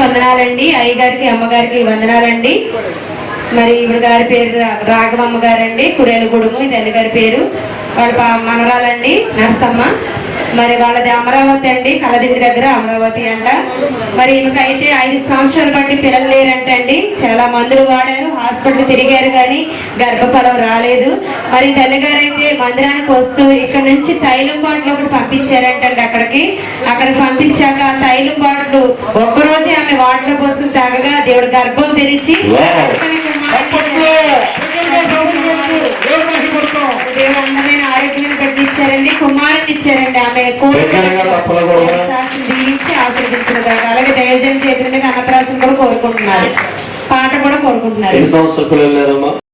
వందనాలండి. అయ్యగారికి అమ్మగారికి వందనాలండి. మరి ఈవిడ గారి పేరు రాఘవమ్మ గారండి, కురేలగూడెము. ఇది అయ్యగారి పేరు. వాళ్ళ మనరాలండి నరసమ్మ. మరి వాళ్ళది అమరావతి అండి, కలదిండి దగ్గర అమరావతి అంట. మరి ఈమెకైతే 5 సంవత్సరాలు బట్టి పిల్లలు లేరంట అండి. చాలా మందులు వాడారు, హాస్పిటల్ తిరిగారు, కానీ గర్భఫలం రాలేదు. మరి తల్లిగారు అయితే మందిరానికి వస్తూ ఇక్కడ నుంచి తైలం బాటిల్ ఒకటి పంపించారంటండి. అక్కడికి పంపించాక తైలం బాటిల్ ఒక్కరోజే ఆమె వాటిలో పోసుకుని తాగగా దేవుడు గర్భం తెరిచి దేవుడు అందమైన ఆరోగ్యాన్ని పెట్టించారండి, కుమారుని ఇచ్చారండి. ఆమె దీవించి ఆశీర్వదించిన కాదు. అలాగే దైవజన చేతుల మీద అన్నప్రాసం కూడా కోరుకుంటున్నారు, పాట కూడా కోరుకుంటున్నారు.